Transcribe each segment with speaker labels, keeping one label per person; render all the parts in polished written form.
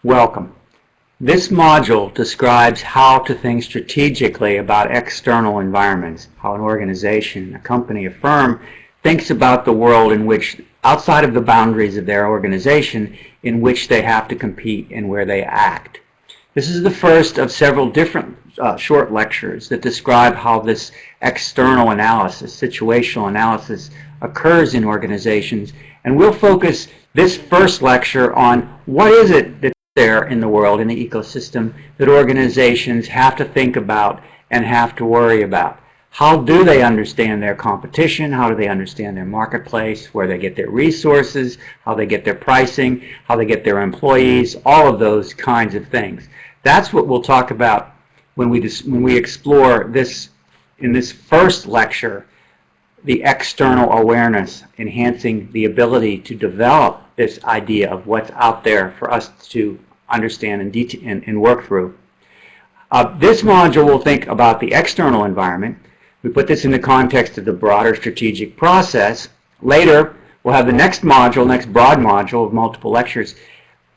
Speaker 1: Welcome. This module describes how to think strategically about external environments, how an organization, a company, a firm thinks about the world in which, outside of the boundaries of their organization, in which they have to compete and where they act. This is the first of several different short lectures that describe how this external analysis, situational analysis, occurs in organizations, and we'll focus this first lecture on what is it that's there in the world, in the ecosystem, that organizations have to think about and have to worry about. How do they understand their competition? How do they understand their marketplace, where they get their resources, how they get their pricing, how they get their employees, all of those kinds of things. That's what we'll talk about when we explore this in this first lecture, the external awareness, enhancing the ability to develop this idea of what's out there for us to understand and work through. This module will think about the external environment. We put this in the context of the broader strategic process. Later, we'll have the next broad module of multiple lectures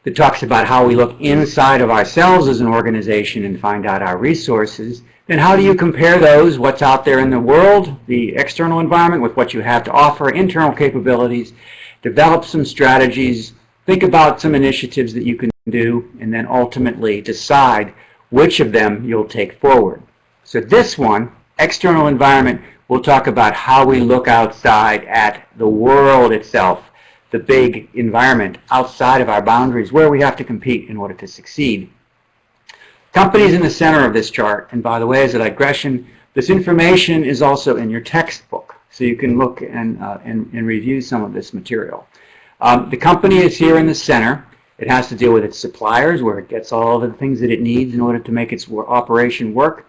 Speaker 1: that talks about how we look inside of ourselves as an organization and find out our resources. Then how do you compare those, what's out there in the world, the external environment, with what you have to offer, internal capabilities, develop some strategies, think about some initiatives that you can do, and then ultimately decide which of them you'll take forward. So this one, external environment, we'll talk about how we look outside at the world itself, the big environment outside of our boundaries where we have to compete in order to succeed. Companies in the center of this chart, and by the way, as a digression, this information is also in your textbook, so you can look and review some of this material. The company is here in the center. It has to deal with its suppliers, where it gets all the things that it needs in order to make its operation work.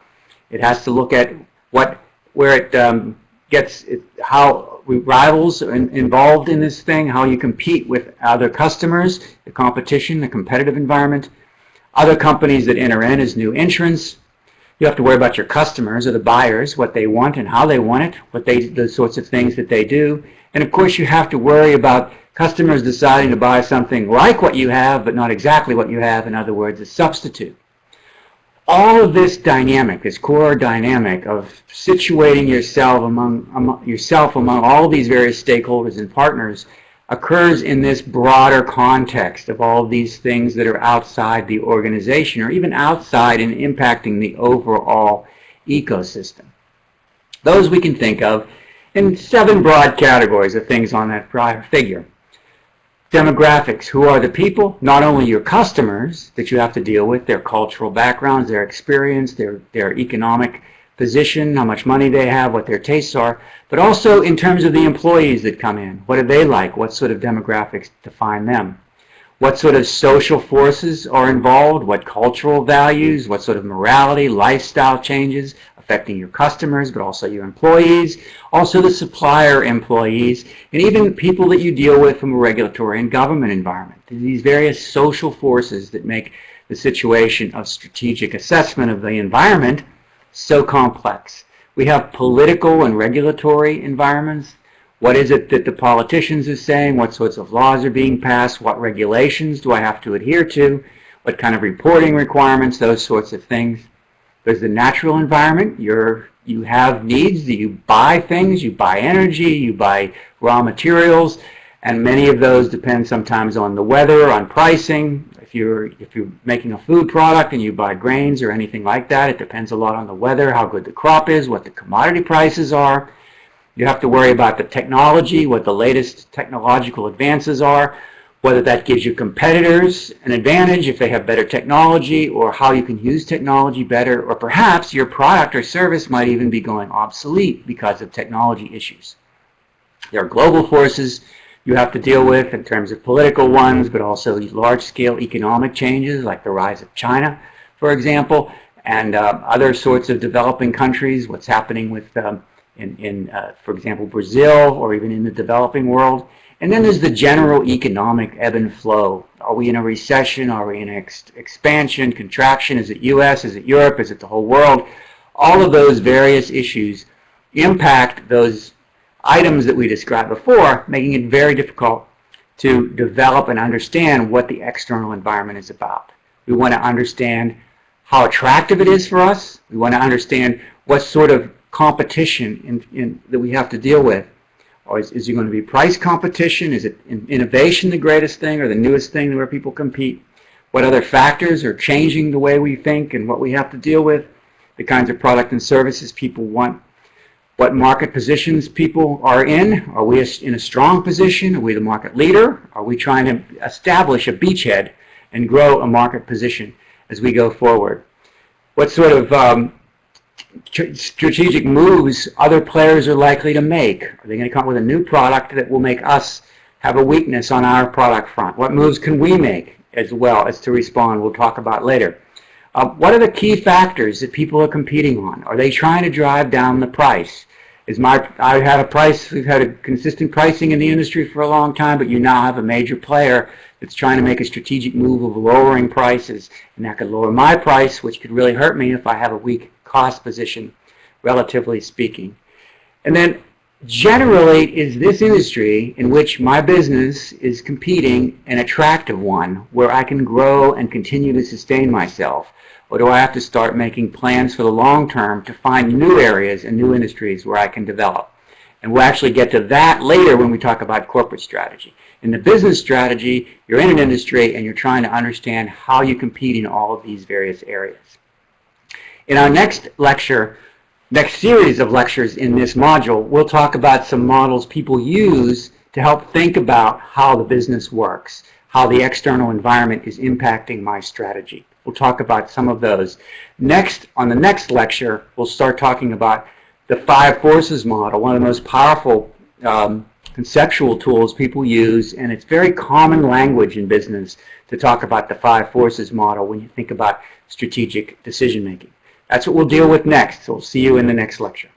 Speaker 1: It has to look at where it gets how rivals are involved in this thing, how you compete with other customers, the competition, the competitive environment, other companies that enter in as new entrants. You have to worry about your customers or the buyers, what they want and how they want it, the sorts of things that they do. And of course, you have to worry about customers deciding to buy something like what you have, but not exactly what you have, in other words, a substitute. All of this dynamic, this core dynamic of situating yourself among all these various stakeholders and partners occurs in this broader context of all of these things that are outside the organization, or even outside and impacting the overall ecosystem. Those we can think of in 7 broad categories of things on that prior figure. Demographics, who are the people, not only your customers that you have to deal with, their cultural backgrounds, their experience, their economic position, how much money they have, what their tastes are, but also in terms of the employees that come in. What are they like? What sort of demographics define them? What sort of social forces are involved? What cultural values? What sort of morality, lifestyle changes affecting your customers, but also your employees, also the supplier employees, and even people that you deal with from a regulatory and government environment. These various social forces that make the situation of strategic assessment of the environment so complex. We have political and regulatory environments. What is it that the politicians are saying? What sorts of laws are being passed? What regulations do I have to adhere to? What kind of reporting requirements? Those sorts of things. There's the natural environment. You have needs. You buy things. You buy energy. You buy raw materials. And many of those depend sometimes on the weather, on pricing. If you're making a food product and you buy grains or anything like that, it depends a lot on the weather, how good the crop is, what the commodity prices are. You have to worry about the technology, what the latest technological advances are, whether that gives you competitors an advantage if they have better technology, or how you can use technology better, or perhaps your product or service might even be going obsolete because of technology issues. There are global forces you have to deal with in terms of political ones, but also large-scale economic changes like the rise of China, for example, and other sorts of developing countries, what's happening with, for example, Brazil, or even in the developing world. And then there's the general economic ebb and flow. Are we in a recession? Are we in expansion, contraction? Is it U.S.? Is it Europe? Is it the whole world? All of those various issues impact those items that we described before, making it very difficult to develop and understand what the external environment is about. We want to understand how attractive it is for us. We want to understand what sort of competition that we have to deal with. Or is it going to be price competition? Is it innovation the greatest thing or the newest thing where people compete? What other factors are changing the way we think and what we have to deal with? The kinds of product and services people want. What market positions people are in. Are we in a strong position? Are we the market leader? Are we trying to establish a beachhead and grow a market position as we go forward? What sort of strategic moves other players are likely to make? Are they going to come up with a new product that will make us have a weakness on our product front? What moves can we make as well as to respond? We'll talk about later. What are the key factors that people are competing on? Are they trying to drive down the price? We've had a consistent pricing in the industry for a long time, but you now have a major player that's trying to make a strategic move of lowering prices, and that could lower my price, which could really hurt me if I have a weak cost position, relatively speaking. And then generally, is this industry in which my business is competing an attractive one where I can grow and continue to sustain myself? Or do I have to start making plans for the long term to find new areas and new industries where I can develop? And we'll actually get to that later when we talk about corporate strategy. In the business strategy, you're in an industry and you're trying to understand how you compete in all of these various areas. In our next series of lectures in this module, we'll talk about some models people use to help think about how the business works, how the external environment is impacting my strategy. We'll talk about some of those. Next, on the next lecture, we'll start talking about the 5 forces model, one of the most powerful conceptual tools people use, and it's very common language in business to talk about the 5 forces model when you think about strategic decision making. That's what we'll deal with next, so we'll see you in the next lecture.